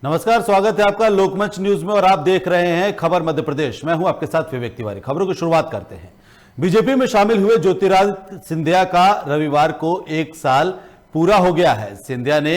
नमस्कार, स्वागत है आपका लोकमंच न्यूज में और आप देख रहे हैं खबर मध्य प्रदेश। मैं हूं आपके साथ विवेक तिवारी। खबरों की शुरुआत करते हैं। बीजेपी में शामिल हुए ज्योतिरादित्य सिंधिया का रविवार को 1 साल पूरा हो गया है। सिंधिया ने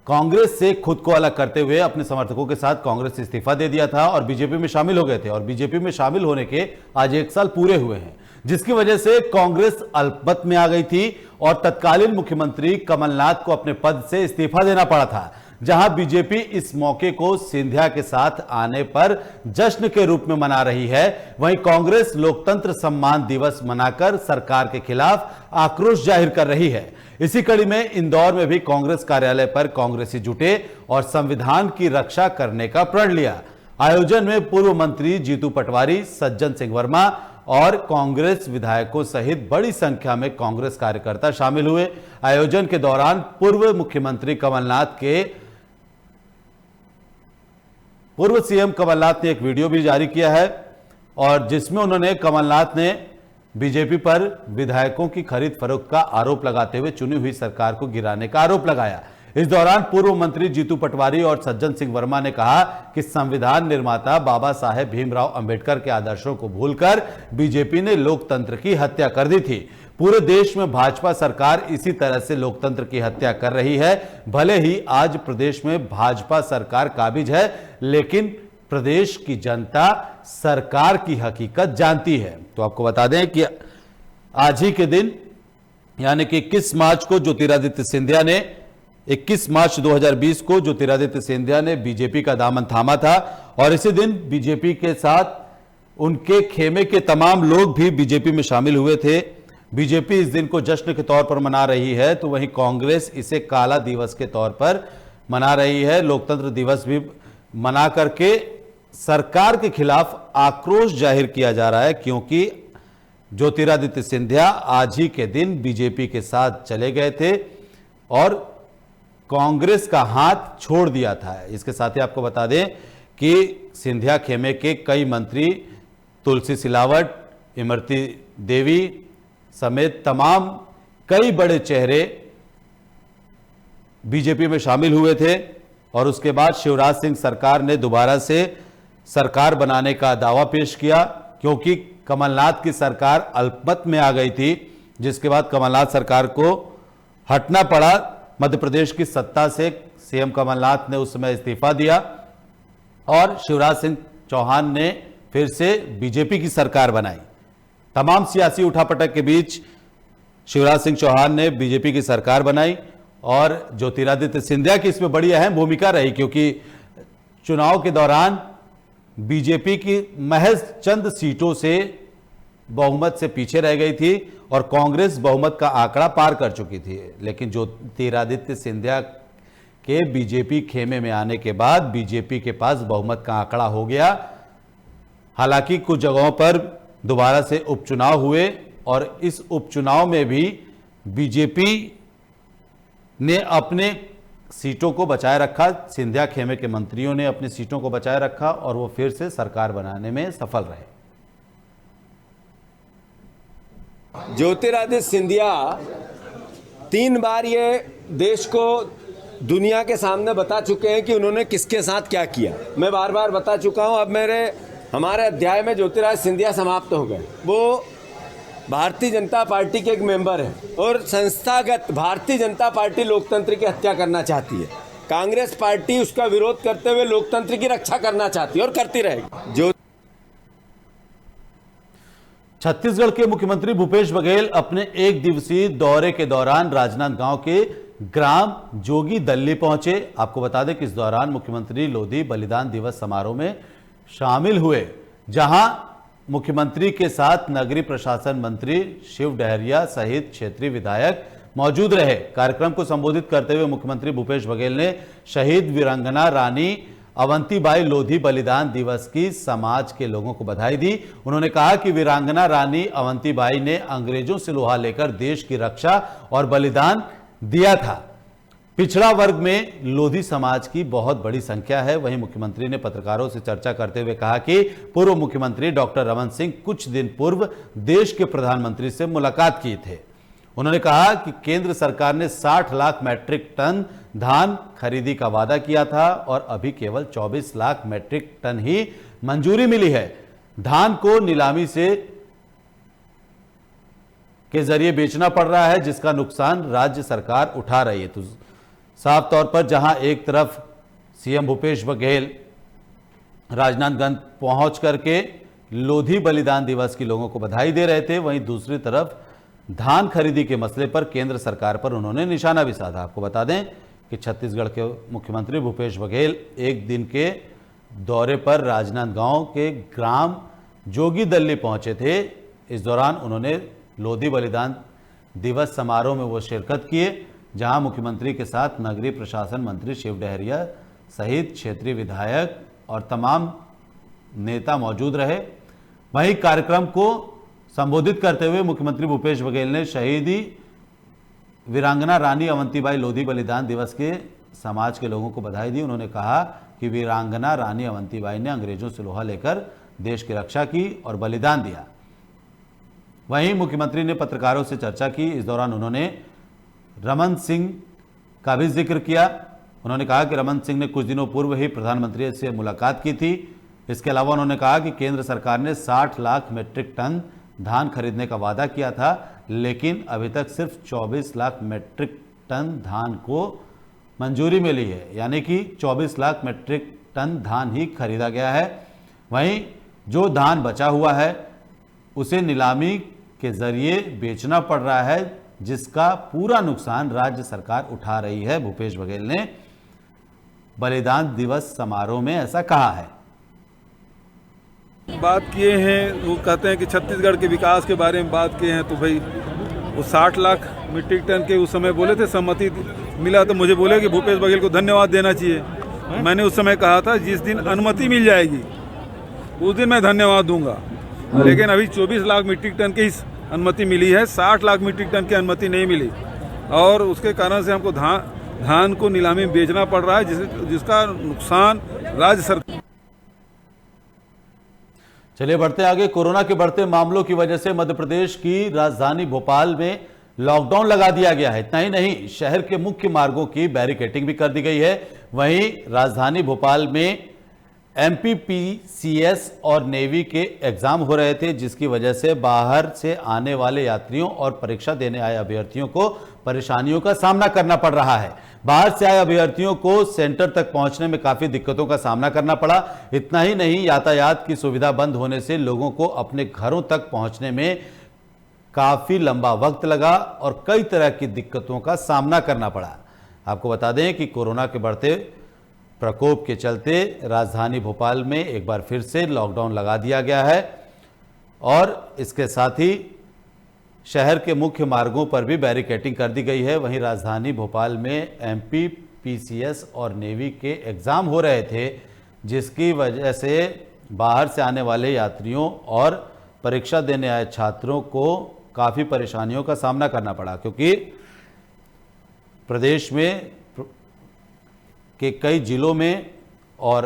कांग्रेस से खुद को अलग करते हुए अपने समर्थकों के साथ कांग्रेस से इस्तीफा दे दिया था और बीजेपी में शामिल हो गए थे और बीजेपी में शामिल होने के आज 1 साल पूरे हुए हैं, जिसकी वजह से कांग्रेस अल्पमत में आ गई थी और तत्कालीन मुख्यमंत्री कमलनाथ को अपने पद से इस्तीफा देना पड़ा था। जहां बीजेपी इस मौके को सिंधिया के साथ आने पर जश्न के रूप में मना रही है, वहीं कांग्रेस लोकतंत्र सम्मान दिवस मनाकर सरकार के खिलाफ आक्रोश जाहिर कर रही है। इसी कड़ी में इंदौर में भी कांग्रेस कार्यालय पर कांग्रेसी जुटे और संविधान की रक्षा करने का प्रण लिया। आयोजन में पूर्व मंत्री जीतू पटवारी, सज्जन सिंह वर्मा और कांग्रेस विधायकों सहित बड़ी संख्या में कांग्रेस कार्यकर्ता शामिल हुए। आयोजन के दौरान पूर्व सीएम कमलनाथ ने एक वीडियो भी जारी किया है और जिसमें उन्होंने कमलनाथ ने बीजेपी पर विधायकों की खरीद फरोख्त का आरोप लगाते हुए चुनी हुई सरकार को गिराने का आरोप लगाया। इस दौरान पूर्व मंत्री जीतू पटवारी और सज्जन सिंह वर्मा ने कहा कि संविधान निर्माता बाबा साहेब भीमराव अंबेडकर के आदर्शों को भूलकर बीजेपी ने लोकतंत्र की हत्या कर दी थी। पूरे देश में भाजपा सरकार इसी तरह से लोकतंत्र की हत्या कर रही है। भले ही आज प्रदेश में भाजपा सरकार काबिज है, लेकिन प्रदेश की जनता सरकार की हकीकत जानती है। तो आपको बता दें कि आज ही के दिन यानी कि 21 मार्च को ज्योतिरादित्य सिंधिया ने 21 मार्च 2020 को ज्योतिरादित्य सिंधिया ने बीजेपी का दामन थामा था और इसी दिन बीजेपी के साथ उनके खेमे के तमाम लोग भी बीजेपी में शामिल हुए थे। बीजेपी इस दिन को जश्न के तौर पर मना रही है, तो वहीं कांग्रेस इसे काला दिवस के तौर पर मना रही है। लोकतंत्र दिवस भी मना करके सरकार के खिलाफ आक्रोश जाहिर किया जा रहा है, क्योंकि ज्योतिरादित्य सिंधिया आज ही के दिन बीजेपी के साथ चले गए थे और कांग्रेस का हाथ छोड़ दिया था। इसके साथ ही आपको बता दें कि सिंधिया खेमे के कई मंत्री तुलसी सिलावट, इमरती देवी समेत तमाम कई बड़े चेहरे बीजेपी में शामिल हुए थे और उसके बाद शिवराज सिंह सरकार ने दोबारा से सरकार बनाने का दावा पेश किया, क्योंकि कमलनाथ की सरकार अल्पमत में आ गई थी, जिसके बाद कमलनाथ सरकार को हटना पड़ा। मध्य प्रदेश की सत्ता से सीएम कमलनाथ ने उस समय इस्तीफा दिया और शिवराज सिंह चौहान ने फिर से बीजेपी की सरकार बनाई। तमाम सियासी उठापटक के बीच शिवराज सिंह चौहान ने बीजेपी की सरकार बनाई और ज्योतिरादित्य सिंधिया की इसमें बड़ी अहम भूमिका रही, क्योंकि चुनाव के दौरान बीजेपी की महज चंद सीटों से बहुमत से पीछे रह गई थी और कांग्रेस बहुमत का आंकड़ा पार कर चुकी थी। लेकिन ज्योतिरादित्य सिंधिया के बीजेपी खेमे में आने के बाद बीजेपी के पास बहुमत का आंकड़ा हो गया। हालांकि कुछ जगहों पर दोबारा से उपचुनाव हुए और इस उपचुनाव में भी बीजेपी ने अपने सीटों को बचाए रखा। सिंधिया खेमे के मंत्रियों ने अपनी सीटों को बचाए रखा और वो फिर से सरकार बनाने में सफल रहे। ज्योतिरादित्य सिंधिया 3 बार ये देश को दुनिया के सामने बता चुके हैं कि उन्होंने किसके साथ क्या किया। मैं बार बार बता चुका हूं। अब हमारे अध्याय में ज्योतिरादित्य सिंधिया समाप्त हो गए। वो भारतीय जनता पार्टी के एक मेंबर हैं और संस्थागत भारतीय जनता पार्टी लोकतंत्र की हत्या करना चाहती है। कांग्रेस पार्टी उसका विरोध करते हुए लोकतंत्र की रक्षा करना चाहती है और करती रहेगी। छत्तीसगढ़ के मुख्यमंत्री भूपेश बघेल अपने 1 दिवसीय दौरे के दौरान राजनांदगांव के ग्राम जोगी दल्ली पहुंचे। आपको बता दें कि इस दौरान मुख्यमंत्री लोधी बलिदान दिवस समारोह में शामिल हुए, जहां मुख्यमंत्री के साथ नगरीय प्रशासन मंत्री शिव डहरिया सहित क्षेत्रीय विधायक मौजूद रहे। कार्यक्रम को संबोधित करते हुए मुख्यमंत्री भूपेश बघेल ने शहीद वीरांगना रानी अवंतीबाई लोधी बलिदान दिवस की समाज के लोगों को बधाई दी। उन्होंने कहा कि वीरांगना रानी अवंतीबाई ने अंग्रेजों से लोहा लेकर देश की रक्षा और बलिदान दिया था। पिछड़ा वर्ग में लोधी समाज की बहुत बड़ी संख्या है। वहीं मुख्यमंत्री ने पत्रकारों से चर्चा करते हुए कहा कि पूर्व मुख्यमंत्री डॉक्टर रमन सिंह कुछ दिन पूर्व देश के प्रधानमंत्री से मुलाकात किए थे। उन्होंने कहा कि केंद्र सरकार ने 60 लाख मैट्रिक टन धान खरीदी का वादा किया था और अभी केवल 24 लाख मीट्रिक टन ही मंजूरी मिली है। धान को नीलामी से के जरिए बेचना पड़ रहा है, जिसका नुकसान राज्य सरकार उठा रही है। तो साफ तौर पर जहां एक तरफ सीएम भूपेश बघेल राजनांदगांव पहुंच करके लोधी बलिदान दिवस की लोगों को बधाई दे रहे थे, वहीं दूसरी तरफ धान खरीदी के मसले पर केंद्र सरकार पर उन्होंने निशाना भी साधा। आपको बता दें कि छत्तीसगढ़ के मुख्यमंत्री भूपेश बघेल एक दिन के दौरे पर राजनांदगांव के ग्राम जोगीदल्ली पहुंचे थे। इस दौरान उन्होंने लोधी बलिदान दिवस समारोह में वो शिरकत किए, जहां मुख्यमंत्री के साथ नगरीय प्रशासन मंत्री शिव डहरिया सहित क्षेत्रीय विधायक और तमाम नेता मौजूद रहे। वहीं कार्यक्रम को संबोधित करते हुए मुख्यमंत्री भूपेश बघेल ने शहीदी वीरांगना रानी अवंतीबाई लोधी बलिदान दिवस के समाज के लोगों को बधाई दी। उन्होंने कहा कि वीरांगना रानी अवंतीबाई ने अंग्रेजों से लोहा लेकर देश की रक्षा की और बलिदान दिया। वहीं मुख्यमंत्री ने पत्रकारों से चर्चा की। इस दौरान उन्होंने रमन सिंह का भी जिक्र किया। उन्होंने कहा कि रमन सिंह ने कुछ दिनों पूर्व ही प्रधानमंत्री से मुलाकात की थी। इसके अलावा उन्होंने कहा कि केंद्र सरकार ने 60 लाख मीट्रिक टन धान खरीदने का वादा किया था, लेकिन अभी तक सिर्फ 24 लाख मीट्रिक टन धान को मंजूरी मिली है, यानी कि 24 लाख मीट्रिक टन धान ही खरीदा गया है। वहीं जो धान बचा हुआ है उसे नीलामी के जरिए बेचना पड़ रहा है, जिसका पूरा नुकसान राज्य सरकार उठा रही है। भूपेश बघेल ने बलिदान दिवस समारोह में ऐसा कहा है। बात किए हैं, वो कहते हैं कि छत्तीसगढ़ के विकास के बारे में बात किए हैं, तो भाई वो 60 लाख मीट्रिक टन के उस समय बोले थे, सहमति मिला, तो मुझे बोले कि भूपेश बघेल को धन्यवाद देना चाहिए। मैंने उस समय कहा था जिस दिन अनुमति मिल जाएगी उस दिन मैं धन्यवाद दूंगा, लेकिन अभी 24 लाख मीट्रिक टन की अनुमति मिली है, 60 लाख मीट्रिक टन की अनुमति नहीं मिली, और उसके कारण से हमको धान को नीलामी में बेचना पड़ रहा है, जिसका नुकसान राज्य सरकार। चलिए बढ़ते आगे। कोरोना के बढ़ते मामलों की वजह से मध्य प्रदेश की राजधानी भोपाल में लॉकडाउन लगा दिया गया है। इतना ही नहीं, शहर के मुख्य मार्गों की बैरिकेडिंग भी कर दी गई है। वहीं राजधानी भोपाल में एमपीपीसीएस और नेवी के एग्जाम हो रहे थे, जिसकी वजह से बाहर से आने वाले यात्रियों और परीक्षा देने आए अभ्यर्थियों को परेशानियों का सामना करना पड़ रहा है। बाहर से आए अभ्यर्थियों को सेंटर तक पहुंचने में काफी दिक्कतों का सामना करना पड़ा। इतना ही नहीं, यातायात की सुविधा बंद होने से लोगों को अपने घरों तक पहुंचने में काफी लंबा वक्त लगा और कई तरह की दिक्कतों का सामना करना पड़ा। आपको बता दें कि कोरोना के बढ़ते प्रकोप के चलते राजधानी भोपाल में एक बार फिर से लॉकडाउन लगा दिया गया है और इसके साथ ही शहर के मुख्य मार्गों पर भी बैरिकेडिंग कर दी गई है। वहीं राजधानी भोपाल में एमपीपीसीएस और नेवी के एग्जाम हो रहे थे, जिसकी वजह से बाहर से आने वाले यात्रियों और परीक्षा देने आए छात्रों को काफ़ी परेशानियों का सामना करना पड़ा, क्योंकि प्रदेश में के कई जिलों में और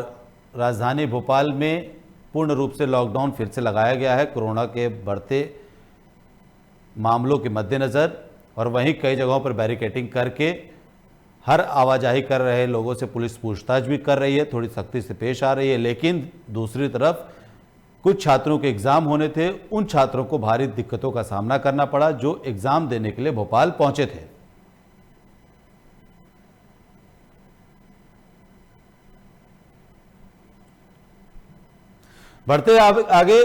राजधानी भोपाल में पूर्ण रूप से लॉकडाउन फिर से लगाया गया है कोरोना के बढ़ते मामलों के मद्देनज़र। और वहीं कई जगहों पर बैरिकेडिंग करके हर आवाजाही कर रहे लोगों से पुलिस पूछताछ भी कर रही है, थोड़ी सख्ती से पेश आ रही है। लेकिन दूसरी तरफ कुछ छात्रों के एग्ज़ाम होने थे, उन छात्रों को भारी दिक्कतों का सामना करना पड़ा जो एग्ज़ाम देने के लिए भोपाल पहुंचे थे। बढ़ते आगे,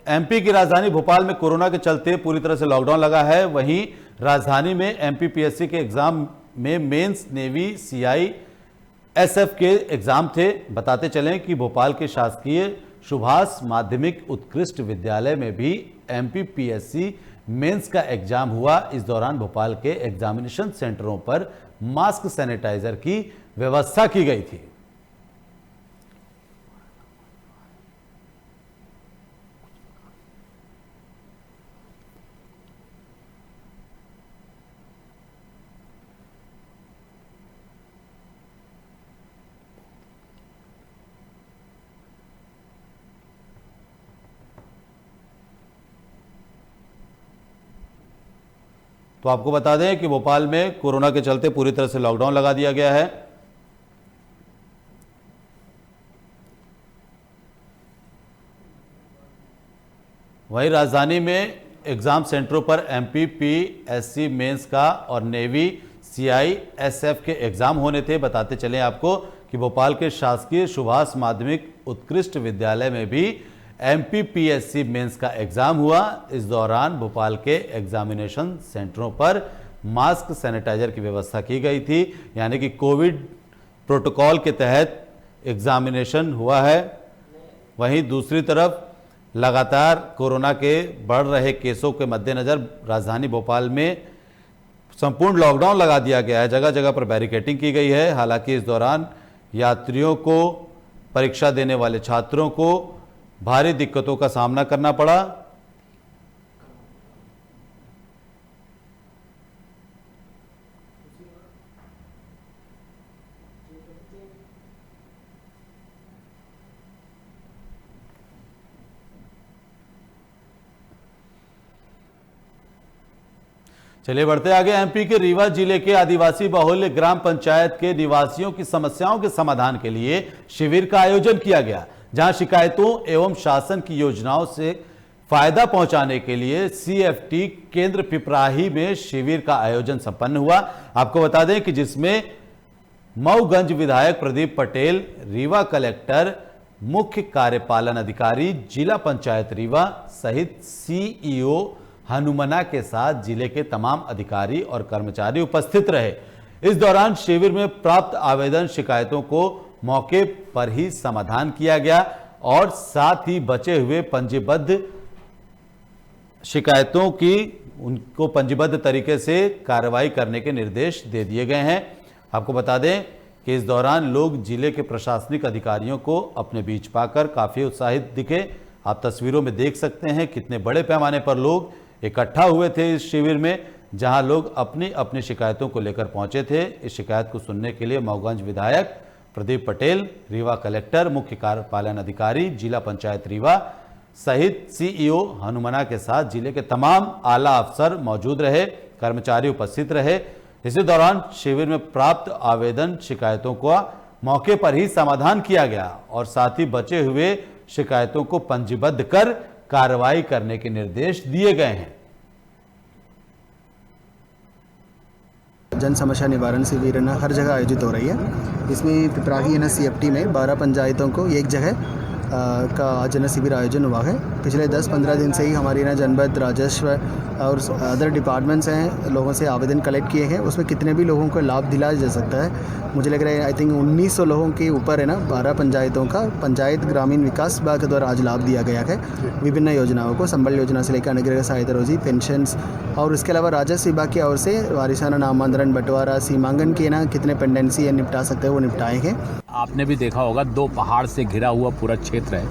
एमपी की राजधानी भोपाल में कोरोना के चलते पूरी तरह से लॉकडाउन लगा है। वहीं राजधानी में एमपीपीएससी के एग्जाम में मेंस, नेवी, सीआईएसएफ के एग्जाम थे। बताते चलें कि भोपाल के शासकीय सुभाष माध्यमिक उत्कृष्ट विद्यालय में भी एमपीपीएससी मेंस का एग्जाम हुआ। इस दौरान भोपाल के एग्जामिनेशन सेंटरों पर मास्क, सैनिटाइजर की व्यवस्था की गई थी। तो आपको बता दें कि भोपाल में कोरोना के चलते पूरी तरह से लॉकडाउन लगा दिया गया है। वहीं राजधानी में एग्जाम सेंटरों पर MPPSC मेंस का और नेवी CISF के एग्जाम होने थे। बताते चलें आपको कि भोपाल के शासकीय सुभाष माध्यमिक उत्कृष्ट विद्यालय में भी MPPSC मेंस का एग्जाम हुआ। इस दौरान भोपाल के एग्जामिनेशन सेंटरों पर मास्क सैनिटाइजर की व्यवस्था की गई थी, यानी कि कोविड प्रोटोकॉल के तहत एग्जामिनेशन हुआ है। वहीं दूसरी तरफ लगातार कोरोना के बढ़ रहे केसों के मद्देनजर राजधानी भोपाल में संपूर्ण लॉकडाउन लगा दिया गया है। जगह जगह पर बैरिकेडिंग की गई है। हालांकि इस दौरान यात्रियों को, परीक्षा देने वाले छात्रों को भारी दिक्कतों का सामना करना पड़ा। चलिए बढ़ते आगे। MP के रीवा जिले के आदिवासी बहुल्य ग्राम पंचायत के निवासियों की समस्याओं के समाधान के लिए शिविर का आयोजन किया गया, जहां शिकायतों एवं शासन की योजनाओं से फायदा पहुंचाने के लिए CFT केंद्र पिपराही में शिविर का आयोजन संपन्न हुआ। आपको बता दें कि जिसमें मऊगंज विधायक प्रदीप पटेल, रीवा कलेक्टर, मुख्य कार्यपालन अधिकारी जिला पंचायत रीवा सहित CEO हनुमना के साथ जिले के तमाम अधिकारी और कर्मचारी उपस्थित रहे। इस दौरान शिविर में प्राप्त आवेदन शिकायतों को मौके पर ही समाधान किया गया और साथ ही बचे हुए पंजीबद्ध शिकायतों की उनको पंजीबद्ध तरीके से कार्रवाई करने के निर्देश दे दिए गए हैं। आपको बता दें कि इस दौरान लोग जिले के प्रशासनिक अधिकारियों को अपने बीच पाकर काफी उत्साहित दिखे। आप तस्वीरों में देख सकते हैं कितने बड़े पैमाने पर लोग इकट्ठा हुए थे इस शिविर में, जहां लोग अपनी अपनी शिकायतों को लेकर पहुंचे थे। इस शिकायत को सुनने के लिए मऊगंज विधायक प्रदीप पटेल, रीवा कलेक्टर, मुख्य कार्यपालन अधिकारी जिला पंचायत रीवा सहित CEO हनुमना के साथ जिले के तमाम आला अफसर मौजूद रहे, कर्मचारी उपस्थित रहे। इसी दौरान शिविर में प्राप्त आवेदन शिकायतों का मौके पर ही समाधान किया गया और साथ ही बचे हुए शिकायतों को पंजीबद्ध कर कार्रवाई करने के निर्देश दिए गए हैं। जन समस्या निवारण शिविर न हर जगह आयोजित हो रही है। इसमें पिपराही CFT में 12 पंचायतों को एक जगह का जन शिविर आयोजन हुआ है। पिछले 10-15 दिन से ही हमारी जनपद राजस्व और अदर डिपार्टमेंट्स हैं, लोगों से आवेदन कलेक्ट किए हैं। उसमें कितने भी लोगों को लाभ दिलाया जा सकता है। मुझे लग रहा है आई थिंक 1900 लोगों के ऊपर है 12 पंचायतों का पंचायत ग्रामीण विकास विभाग के द्वारा आज लाभ दिया गया है। विभिन्न योजनाओं को, संबल योजना से लेकर अनुग्रह सहायता रोजी, पेंशन्स और इसके अलावा राजस्व विभाग की ओर से वारिसाना नामांतरण, बंटवारा, सीमांकन के कितने पेंडेंसी निपटा सकते हैं वो निपटाए हैं। आपने भी देखा होगा 2 पहाड़ से घिरा हुआ पूरा क्षेत्र है।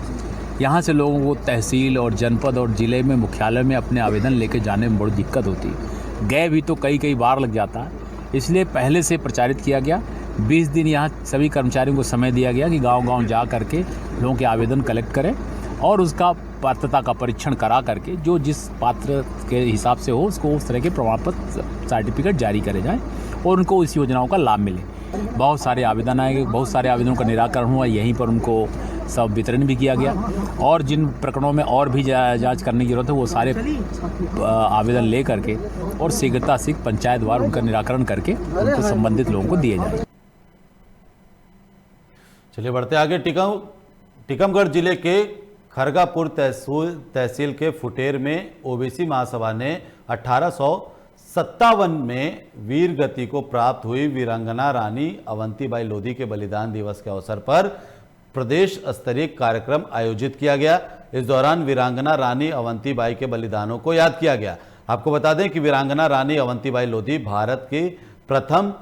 यहाँ से लोगों को तहसील और जनपद और ज़िले में मुख्यालय में अपने आवेदन लेके जाने में बड़ी दिक्कत होती है। गए भी तो कई बार लग जाता है। इसलिए पहले से प्रचारित किया गया। 20 दिन यहाँ सभी कर्मचारियों को समय दिया गया कि गांव-गांव जा करके लोगों के आवेदन कलेक्ट करें और उसका पात्रता का परीक्षण करा करके जो जिस पात्र के हिसाब से हो उसको उस तरह के प्रमाण पत्र सर्टिफिकेट जारी करे जाएँ और उनको इस योजनाओं का लाभ मिले। बहुत सारे आवेदन आए, बहुत सारे आवेदनों का निराकरण हुआ। यहीं पर उनको सब वितरण भी किया गया और जिन प्रकरणों में और भी जांच करने की जरूरत है वो सारे आवेदन ले करके और शीघ्रता से पंचायत द्वारा उनका निराकरण करके उनको संबंधित लोगों को दिए जाए। चलिए बढ़ते आगे। टीकमगढ़ जिले के खरगापुर तहसील के फुटेर में OBC महासभा ने 1857 में वीर गति को प्राप्त हुई वीरांगना रानी अवंतीबाई लोधी के बलिदान दिवस के अवसर पर प्रदेश स्तरीय कार्यक्रम आयोजित किया गया। इस दौरान वीरांगना रानी अवंतीबाई के बलिदानों को याद किया गया। आपको बता दें कि वीरांगना रानी अवंतीबाई लोधी भारत की प्रथम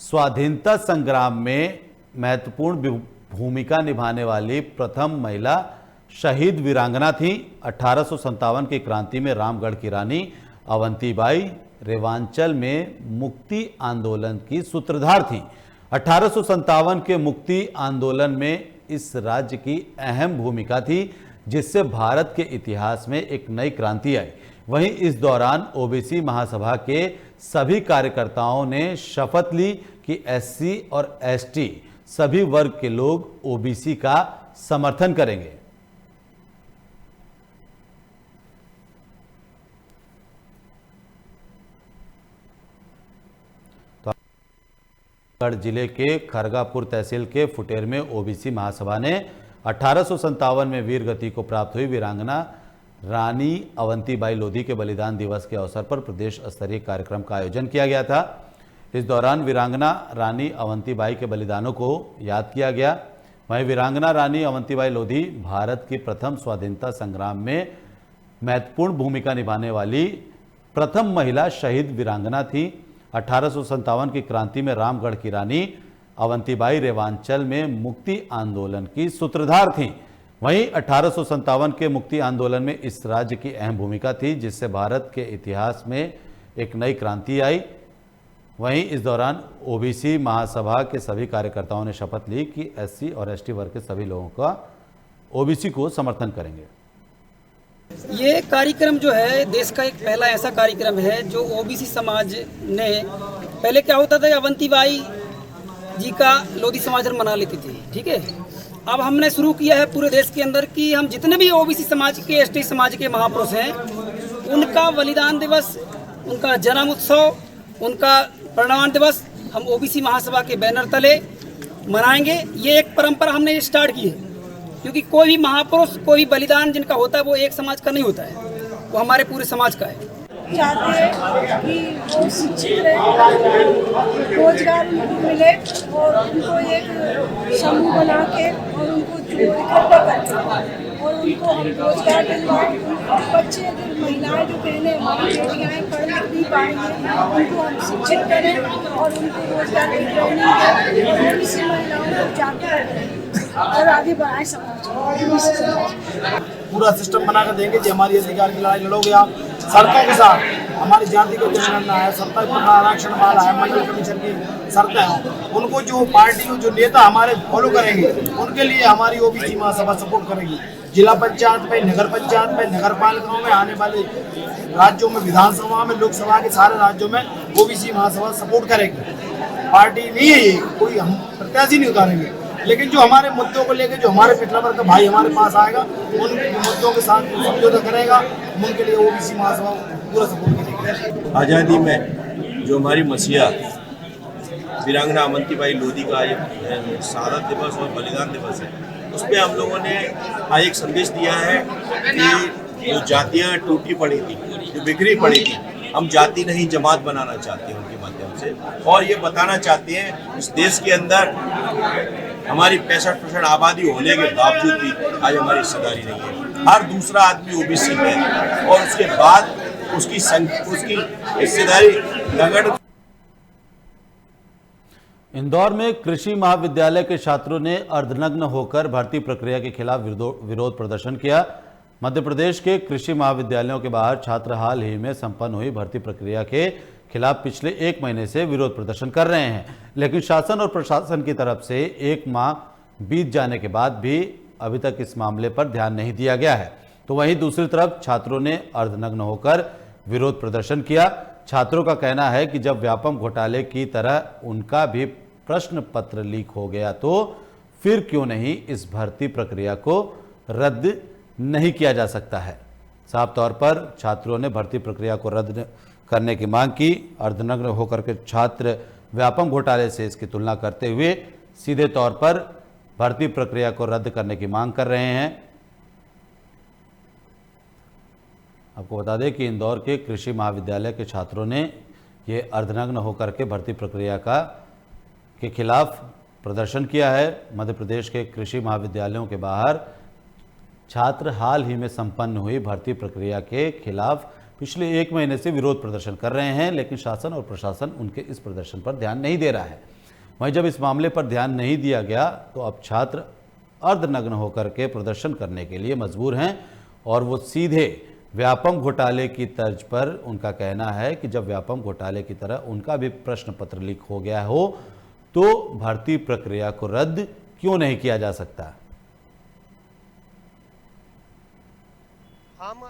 स्वाधीनता संग्राम में महत्वपूर्ण भूमिका निभाने वाली प्रथम महिला शहीद वीरांगना थी। 1857 की क्रांति में रामगढ़ की रानी अवंतीबाई रेवांचल में मुक्ति आंदोलन की सूत्रधार थी। 1857 के मुक्ति आंदोलन में इस राज्य की अहम भूमिका थी, जिससे भारत के इतिहास में एक नई क्रांति आई। वहीं इस दौरान ओबीसी महासभा के सभी कार्यकर्ताओं ने शपथ ली कि एससी और एसटी सभी वर्ग के लोग ओबीसी का समर्थन करेंगे। जिले के खरगापुर तहसील के फुटेर में ओबीसी महासभा ने 1857 में वीर गति को प्राप्त हुई वीरांगना रानी अवंतीबाई लोधी के बलिदान दिवस के अवसर पर प्रदेश स्तरीय कार्यक्रम का आयोजन किया गया था। इस दौरान वीरांगना रानी अवंतीबाई के बलिदानों को याद किया गया। वहीं वीरांगना रानी अवंतीबाई लोधी भारत की प्रथम स्वाधीनता संग्राम में महत्वपूर्ण भूमिका निभाने वाली प्रथम महिला शहीद वीरांगना थी। 1857 की क्रांति में रामगढ़ की रानी अवंतीबाई रेवांचल में मुक्ति आंदोलन की सूत्रधार थीं। वहीं 1857 के मुक्ति आंदोलन में इस राज्य की अहम भूमिका थी, जिससे भारत के इतिहास में एक नई क्रांति आई। वहीं इस दौरान ओबीसी महासभा के सभी कार्यकर्ताओं ने शपथ ली कि एससी और एसटी वर्ग के सभी लोगों का ओबीसी को समर्थन करेंगे। ये कार्यक्रम जो है देश का एक पहला ऐसा कार्यक्रम है जो ओबीसी समाज ने, पहले क्या होता था, अवंतीबाई जी का लोधी समाज मना लेती थी, ठीक है। अब हमने शुरू किया है पूरे देश के अंदर कि हम जितने भी ओबीसी समाज के, एसटी समाज के महापुरुष हैं, उनका बलिदान दिवस, उनका जन्म उत्सव, उनका परिनिर्वाण दिवस हम ओबीसी महासभा के बैनर तले मनाएंगे। ये एक परंपरा हमने स्टार्ट की है, क्योंकि कोई भी महापुरुष, कोई भी बलिदान जिनका होता है वो एक समाज का नहीं होता है, वो हमारे पूरे समाज का है। चाहते हैं कि वो शिक्षित रहे, रोजगार उनको मिले और उनको एक समूह बना के और उनको इकट्ठा करके और उनको हम रोजगार दिलवाएं। बच्चे, महिलाएं जो बहनें, हमारी बेटियाँ हैं, पढ़ लिख नहीं पाएंगे, उनको हम शिक्षित करें और उनको रोजगार की ट्रेनिंग दें और ओबीसी महिलाओं को जागरूक करें और आगे बढ़ाएं समाज। पूरा सिस्टम बनाकर देंगे कि हमारी अधिकार की लड़ाई लड़ोगे आप शर्तों के साथ। हमारी जाति को जनगणना है, 70% आरक्षण वाला है, मंडल कमीशन की शर्तें हैं, उनको जो पार्टी जो नेता हमारे फॉलो करेंगे उनके लिए हमारी ओबीसी महासभा सपोर्ट करेगी। जिला पंचायत में, नगर पंचायत में, नगर पालिकाओं में, आने वाले राज्यों में, विधानसभा में, लोकसभा के सारे राज्यों में ओबीसी महासभा सपोर्ट करेगी। पार्टी नहीं है ये, कोई हम प्रत्याशी नहीं उतारेंगे, लेकिन जो हमारे मुद्दों को लेकर जो हमारे पिछला वर्ग का भाई हमारे पास आएगा, उन मुद्दों के साथ समझौता करेगा, उनके लिए ओबीसी महासभा पूरा सपोर्ट करेगी। आज़ादी में जो हमारी मसीहा वीरांगना अवंतीबाई लोधी का एक शहादत दिवस और बलिदान दिवस है, उस पर हम लोगों ने आज एक संदेश दिया है कि जो जातियाँ टूटी पड़ी थी, जो बिखरी पड़ी थी, हम जाति नहीं जमात बनाना चाहते हैं उनके माध्यम से, और ये बताना चाहते हैं इस देश के अंदर हमारी 65% आबादी होने के बावजूद भी आज हमारी हिस्सेदारी नहीं है। हर दूसरा आदमी ओबीसी है और उसके बाद उसकी हिस्सेदारी नगण्य। इंदौर में कृषि महाविद्यालय के छात्रों ने अर्धनग्न होकर भर्ती प्रक्रिया के खिलाफ विरोध प्रदर्शन किया। मध्य प्रदेश के कृषि महाविद्यालयों के बाहर छात्र हाल ही में संपन्न हुई भर्ती प्रक्रिया के खिलाफ पिछले 1 महीने से विरोध प्रदर्शन कर रहे हैं, लेकिन शासन और प्रशासन की तरफ से 1 माह बीत जाने के बाद भी अभी तक इस मामले पर ध्यान नहीं दिया गया है। तो वहीं दूसरी तरफ छात्रों ने अर्धनग्न होकर विरोध प्रदर्शन किया। छात्रों का कहना है कि जब व्यापम घोटाले की तरह उनका भी प्रश्न पत्र लीक हो गया तो फिर क्यों नहीं इस भर्ती प्रक्रिया को रद्द नहीं किया जा सकता है। साफ तौर पर छात्रों ने भर्ती प्रक्रिया को रद्द करने की मांग की। अर्धनग्न होकर के छात्र व्यापम घोटाले से इसकी तुलना करते हुए सीधे तौर पर भर्ती प्रक्रिया को रद्द करने की मांग कर रहे हैं। आपको बता दें कि इंदौर के कृषि महाविद्यालय के छात्रों ने ये अर्धनग्न होकर के भर्ती प्रक्रिया के खिलाफ प्रदर्शन किया है। मध्य प्रदेश के कृषि महाविद्यालयों के बाहर छात्र हाल ही में संपन्न हुई भर्ती प्रक्रिया के खिलाफ पिछले 1 महीने से विरोध प्रदर्शन कर रहे हैं, लेकिन शासन और प्रशासन उनके इस प्रदर्शन पर ध्यान नहीं दे रहा है। वहीं जब इस मामले पर ध्यान नहीं दिया गया तो अब छात्र अर्धनग्न होकर के प्रदर्शन करने के लिए मजबूर हैं और वो सीधे व्यापम घोटाले की तर्ज पर उनका कहना है कि जब व्यापम घोटाले की तरह उनका भी प्रश्न पत्र लीक हो गया हो तो भर्ती प्रक्रिया को रद्द क्यों नहीं किया जा सकता। हम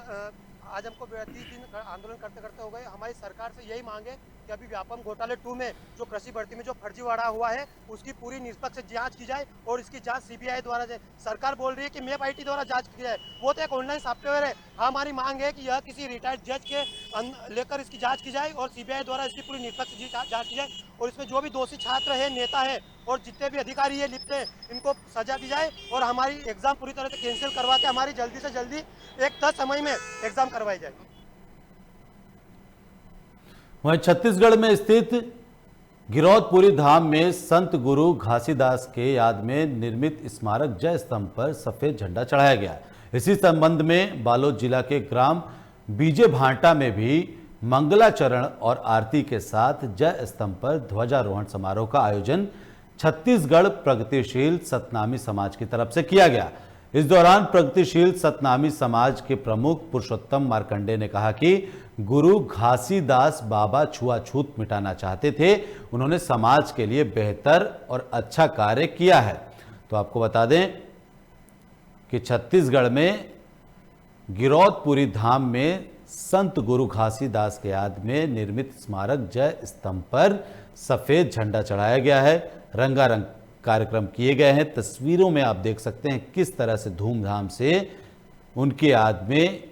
आज हमको 30 दिन आंदोलन करते करते हो गए। हमारी सरकार से यही मांग है कि अभी व्यापम घोटाले 2 में जो कृषि भर्ती में जो फर्जीवाड़ा हुआ है उसकी पूरी निष्पक्ष जांच की जाए और इसकी जांच सीबीआई द्वारा जाए। सरकार बोल रही है कि मैप आईटी द्वारा जांच की जाए, वो तो एक ऑनलाइन सॉफ्टवेयर है। हमारी मांग है कि यह किसी रिटायर्ड जज के लेकर इसकी जाँच की जाए और सीबीआई द्वारा इसकी पूरी निष्पक्ष जाँच की जाए और इसमें जो भी दोषी छात्र है, नेता है और जितने भी अधिकारी है लिप्त है, इनको सजा दी जाए और हमारी एग्जाम पूरी तरह से कैंसिल करवा के हमारी जल्दी से जल्दी एक 10 समय में एग्जाम करवाई जाए। वहीं छत्तीसगढ़ में स्थित गिरौदपुरी धाम में संत गुरु घासीदास के याद में निर्मित स्मारक जय स्तंभ पर सफेद झंडा चढ़ाया गया। इसी संबंध में बालोद जिला के ग्राम बीजे भांटा में भी मंगलाचरण और आरती के साथ जय स्तंभ पर ध्वजारोहण समारोह का आयोजन छत्तीसगढ़ प्रगतिशील सतनामी समाज की तरफ से किया गया। इस दौरान प्रगतिशील सतनामी समाज के प्रमुख पुरुषोत्तम मार्कंडे ने कहा कि गुरु घासीदास बाबा छुआछूत मिटाना चाहते थे। उन्होंने समाज के लिए बेहतर और अच्छा कार्य किया है। तो आपको बता दें कि छत्तीसगढ़ में गिरौदपुरी धाम में संत गुरु घासीदास के याद में निर्मित स्मारक जय स्तंभ पर सफेद झंडा चढ़ाया गया है। रंगारंग कार्यक्रम किए गए हैं। तस्वीरों में आप देख सकते हैं किस तरह से धूमधाम से उनके याद में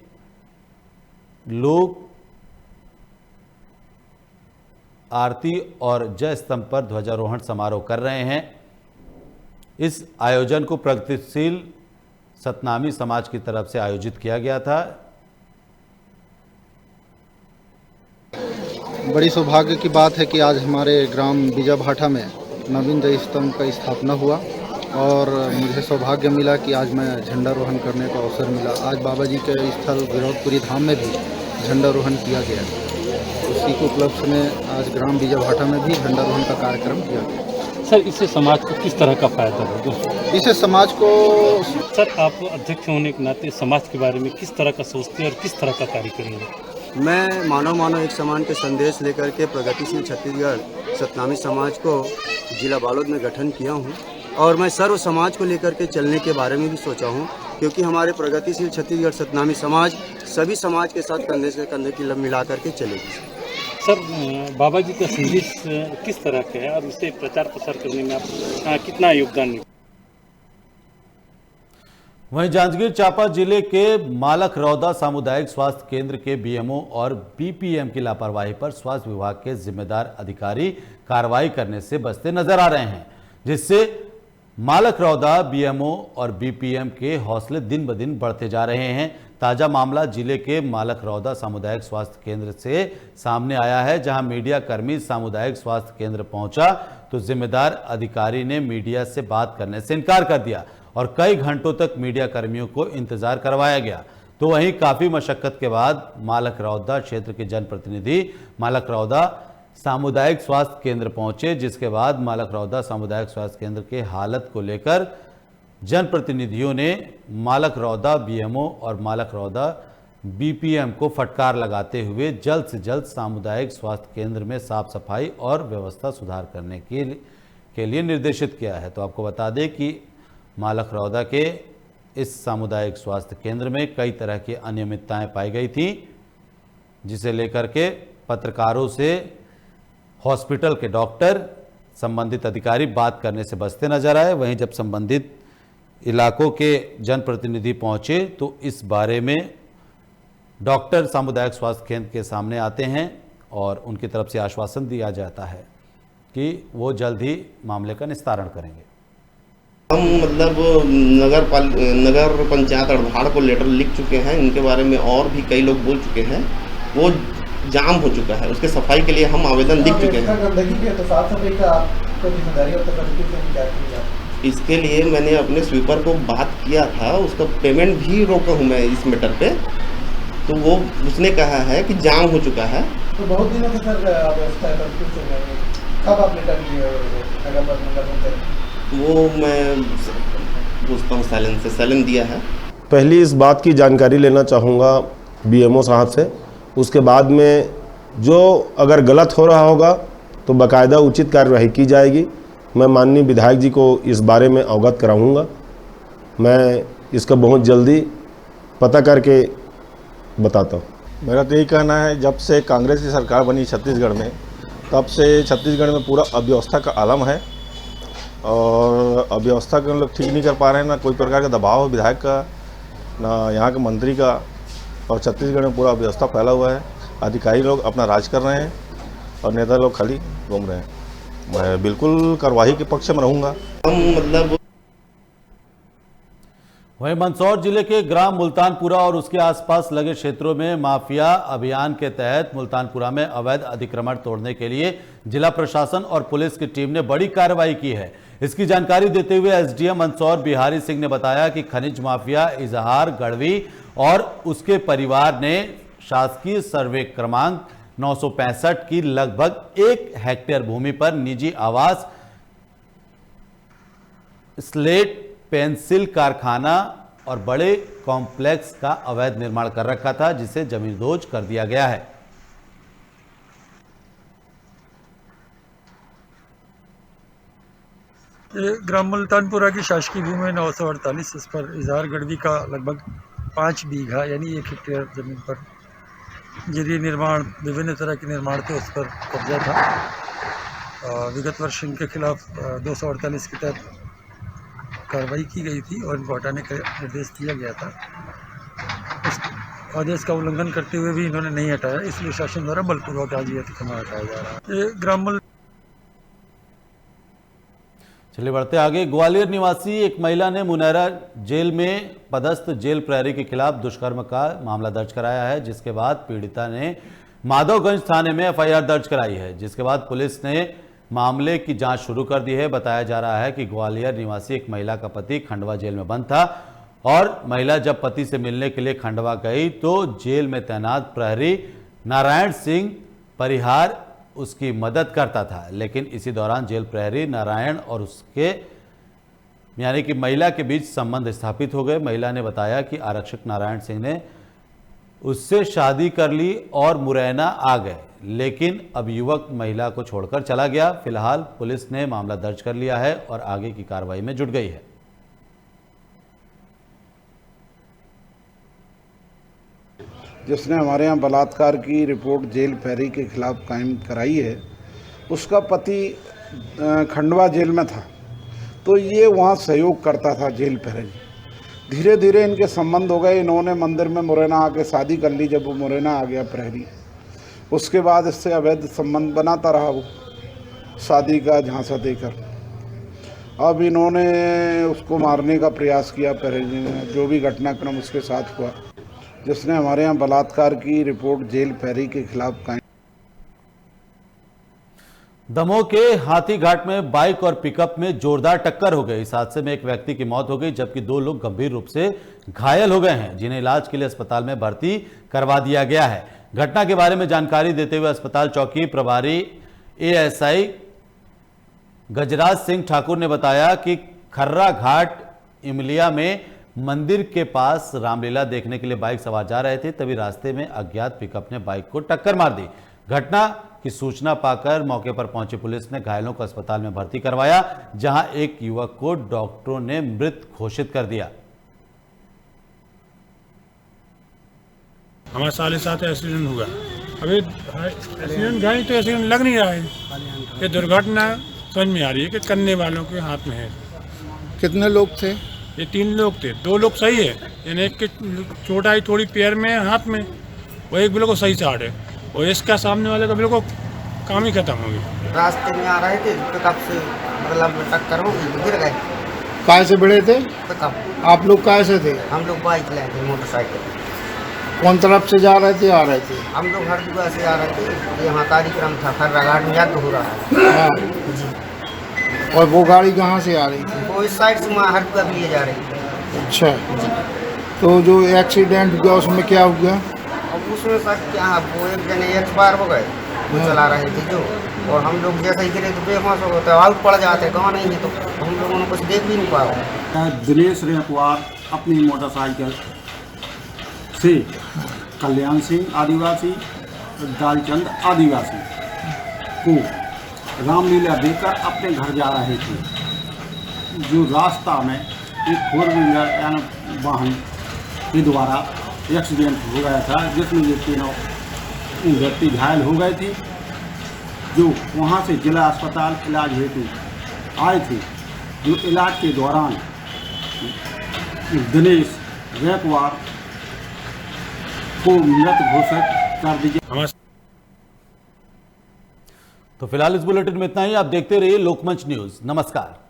लोग आरती और जय स्तंभ पर ध्वजारोहण समारोह कर रहे हैं। इस आयोजन को प्रगतिशील सतनामी समाज की तरफ से आयोजित किया गया था। बड़ी सौभाग्य की बात है कि आज हमारे ग्राम बीजाभाटा में नवीन जय स्तंभ का स्थापना हुआ और मुझे सौभाग्य मिला कि आज मैं झंडारोहण करने का अवसर मिला। आज बाबा जी के स्थल गिरौदपुरी धाम में भी झंडारोहण किया गया। उसी के उपलक्ष्य में आज ग्राम बीजाभाटा में भी झंडारोहण का कार्यक्रम किया गया। सर, इससे समाज को किस तरह का फायदा होगा? इससे समाज को सर, आप अध्यक्ष होने के नाते समाज के बारे में किस तरह का सोचते हैं और किस तरह का कार्य करेंगे? मैं मानव एक समान के संदेश लेकर के प्रगतिशील छत्तीसगढ़ सतनामी समाज को जिला बालोद में गठन किया हूं और मैं सर्व समाज को लेकर के चलने के बारे में भी सोचा हूं, क्योंकि हमारे प्रगतिशील छत्तीसगढ़ सतनामी समाज सभी समाज के साथ कंधे से कंधे की मिला करके चलेगी। सर, बाबा जी का संदेश किस तरह का है और उसे प्रचार प्रसार करने में आप कितना योगदान है? वहीं जांजगीर चांपा जिले के मालखरौदा सामुदायिक स्वास्थ्य केंद्र के बीएमओ और बीपीएम की लापरवाही पर स्वास्थ्य विभाग के जिम्मेदार अधिकारी कार्रवाई करने से बचते नजर आ रहे हैं, जिससे मालखरौदा बीएमओ और बीपीएम के हौसले दिन ब दिन बढ़ते जा रहे हैं। ताजा मामला जिले के मालखरौदा सामुदायिक स्वास्थ्य केंद्र से सामने आया है, जहां मीडिया कर्मी सामुदायिक स्वास्थ्य केंद्र पहुंचा तो जिम्मेदार अधिकारी ने मीडिया से बात करने से इनकार कर दिया और कई घंटों तक मीडिया कर्मियों को इंतजार करवाया गया। तो वहीं काफी मशक्कत के बाद मालखरौदा क्षेत्र के जनप्रतिनिधि मालखरौदा सामुदायिक स्वास्थ्य केंद्र पहुंचे, जिसके बाद मालखरौदा सामुदायिक स्वास्थ्य केंद्र के हालत को लेकर जनप्रतिनिधियों ने मालखरौदा बीएमओ और मालखरौदा बीपीएम को फटकार लगाते हुए जल्द से जल्द सामुदायिक स्वास्थ्य केंद्र में साफ सफाई और व्यवस्था सुधार करने के लिए निर्देशित किया है। तो आपको बता दें कि मालखरौदा के इस सामुदायिक स्वास्थ्य केंद्र में कई तरह की अनियमितताएं पाई गई थी, जिसे लेकर के पत्रकारों से हॉस्पिटल के डॉक्टर, संबंधित अधिकारी बात करने से बचते नजर आए। वहीं जब संबंधित इलाकों के जनप्रतिनिधि पहुंचे तो इस बारे में डॉक्टर सामुदायिक स्वास्थ्य केंद्र के सामने आते हैं और उनकी तरफ से आश्वासन दिया जाता है कि वो जल्द ही मामले का निस्तारण करेंगे। हम मतलब नगर पंचायत अड़भाड़ को लेटर लिख चुके हैं, इनके बारे में और भी कई लोग बोल चुके हैं, वो जाम हो चुका है, उसके सफाई के लिए हम आवेदन लिख चुके हैं। इसके लिए मैंने अपने स्वीपर को बात किया था, उसका पेमेंट भी रोका हूँ मैं इस मैटर पे, तो वो उसने कहा है कि जाम हो चुका है। तो बहुत दिनों से सर व्यवस्था है, कब आप लेटर लिए? वो मैं पूछता हूँ सैलन दिया है। पहली इस बात की जानकारी लेना चाहूँगा बीएमओ साहब से, उसके बाद में जो अगर गलत हो रहा होगा तो बाकायदा उचित कार्यवाही की जाएगी। मैं माननीय विधायक जी को इस बारे में अवगत कराऊँगा। मैं इसका बहुत जल्दी पता करके बताता हूँ। मेरा तो यही कहना है, जब से कांग्रेस की सरकार बनी छत्तीसगढ़ में, तब से छत्तीसगढ़ में पूरा अव्यवस्था का आलम है और अव्यवस्था के लोग ठीक नहीं कर पा रहे हैं। ना कोई प्रकार का दबाव है विधायक का, ना यहाँ के मंत्री का, और छत्तीसगढ़ में पूरा अव्यवस्था फैला हुआ है। अधिकारी लोग अपना राज कर रहे हैं और नेता लोग खाली घूम रहे हैं। मैं बिल्कुल कार्रवाई के पक्ष में रहूँगा। वहीं मंदसौर जिले के ग्राम मुल्तानपुरा और उसके आसपास लगे क्षेत्रों में माफिया अभियान के तहत मुल्तानपुरा में अवैध अतिक्रमण तोड़ने के लिए जिला प्रशासन और पुलिस की टीम ने बड़ी कार्रवाई की है। इसकी जानकारी देते हुए एसडीएम मंदसौर बिहारी सिंह ने बताया कि खनिज माफिया इजहार गढ़वी और उसके परिवार ने शासकीय सर्वे क्रमांक 965 की लगभग 1 हेक्टेयर भूमि पर निजी आवास, स्लेट पेंसिल कारखाना और बड़े कॉम्प्लेक्स का अवैध निर्माण कर रखा था, जिसे जमींदोज कर दिया गया है। ये ग्राम मुल्तानपुरा की शासकीय भूमि 948, उस पर इजहार गढ़वी का लगभग 5 बीघा यानी 1 हेक्टेयर जमीन पर जरिए निर्माण, विभिन्न तरह के निर्माण थे, उस पर कब्जा था। विगत वर्ष इनके खिलाफ 248 के तहत कार्रवाई की गई थी और इनको हटाने का निर्देश दिया गया था। इस आदेश का उल्लंघन करते हुए भी इन्होंने नहीं हटाया, इसलिए शासन द्वारा बलपूर्वक आज ये अतिक्रमण हटाया जा रहा है। ये ग्राम चलिए बढ़ते आगे। ग्वालियर निवासी एक महिला ने मुनैरा जेल में पदस्थ जेल प्रहरी के खिलाफ दुष्कर्म का मामला दर्ज कराया है, जिसके बाद पीड़िता ने माधवगंज थाने में एफआईआर दर्ज कराई है, जिसके बाद पुलिस ने मामले की जांच शुरू कर दी है। बताया जा रहा है कि ग्वालियर निवासी एक महिला का पति खंडवा जेल में बंद था और महिला जब पति से मिलने के लिए खंडवा गई तो जेल में तैनात प्रहरी नारायण सिंह परिहार उसकी मदद करता था, लेकिन इसी दौरान जेल प्रहरी नारायण और उसके यानी कि महिला के बीच संबंध स्थापित हो गए। महिला ने बताया कि आरक्षक नारायण सिंह ने उससे शादी कर ली और मुरैना आ गए, लेकिन अब युवक महिला को छोड़कर चला गया। फिलहाल पुलिस ने मामला दर्ज कर लिया है और आगे की कार्रवाई में जुट गई है। जिसने हमारे यहाँ बलात्कार की रिपोर्ट जेल प्रहरी के खिलाफ कायम कराई है, उसका पति खंडवा जेल में था, तो ये वहाँ सहयोग करता था जेल प्रहरी। धीरे धीरे इनके संबंध हो गए। इन्होंने मंदिर में मुरैना आके शादी कर ली। जब वो मुरैना आ गया प्रहरी, उसके बाद इससे अवैध संबंध बनाता रहा वो, शादी का झांसा देकर। अब इन्होंने उसको मारने का प्रयास किया प्रहरी ने, जो भी घटनाक्रम उसके साथ हुआ, जिसने हमारे यहाँ बलात्कार की रिपोर्ट जेल प्रहरी के खिलाफ कायम। दमोह के हाथीघाट में बाइक और पिकअप में जोरदार टक्कर हो गई। इस हादसे में एक व्यक्ति की मौत हो गई, जबकि 2 लोग गंभीर रूप से घायल हो गए हैं, जिन्हें इलाज के लिए अस्पताल में भर्ती करवा दिया गया है। घटना के बारे में जानकारी देते हुए अस्पताल चौकी प्रभारी एएसआई गजराज सिंह ठाकुर ने बताया कि खर्रा घाट इमलिया में मंदिर के पास रामलीला देखने के लिए बाइक सवार जा रहे थे, तभी रास्ते में अज्ञात पिकअप ने बाइक को टक्कर मार दी। घटना की सूचना पाकर मौके पर पहुंची पुलिस ने घायलों को अस्पताल में भर्ती करवाया, जहां एक युवक को डॉक्टरों ने मृत घोषित कर दिया। हमारे साले साथ एक्सीडेंट हुआ। अभी एक्सीडेंट गाड़ी तो एक्सीडेंट लग नहीं रहा है, ये दुर्घटना समझ में आ रही है कि करने वालों के हाथ में है। कितने लोग थे? ये 3 लोग थे, 2 लोग सही है, यानी एक की चोट आई थोड़ी पैर में हाथ में, वो एक बिल्कुल सही चाट है, और इसका सामने वाले का बिल्कुल काम ही खत्म हो गया। रास्ते में आ रहे थे, पिकअप से मतलब टक्कर हो गई, गिर गए। काय से भिड़े थे? पिकअप। आप लोग काय से थे? हम लोग बाइक लाए थे, मोटरसाइकिल। कौन तरफ से जा रहे थे, आ रहे थे? हम लोग हर जगह से आ रहे थे, यहाँ कार्यक्रम था, खर्रा घाट में यज्ञ हो रहा है। हाँ जी। और वो गाड़ी कहाँ से आ रही थी? वो इस साइड से हर जगह लिए जा रही थी। अच्छा, तो जो एक्सीडेंट हुआ उसमें क्या हुआ? अब उसमें सर क्या, वो एक जने एक्सपायर हो गए, वो चला रहे थे जो, और हम लोग जैसे ही गिरे तो बेहोश हो गए, तो आउट पड़ जाते, गाँव नहीं है, तो हम लोगों ने कुछ देख भी नहीं पाया। दिनेश रेखवार अपनी मोटरसाइकिल से कल्याण सिंह आदिवासी, दालचंद आदिवासी को रामलीला देखकर अपने घर जा रहे थे। जो रास्ता में एक 4 व्हीलर यानी वाहन के द्वारा एक्सीडेंट हो गया था, जिसमें ये तीनों व्यक्ति घायल हो गए थे, जो वहाँ से जिला अस्पताल इलाज हेतु आए थे। जो इलाज के दौरान दिनेश गायकवाड़ को मृत घोषित कर दिया। तो फिलहाल इस बुलेटिन में इतना ही। आप देखते रहिए लोकमंच न्यूज। नमस्कार।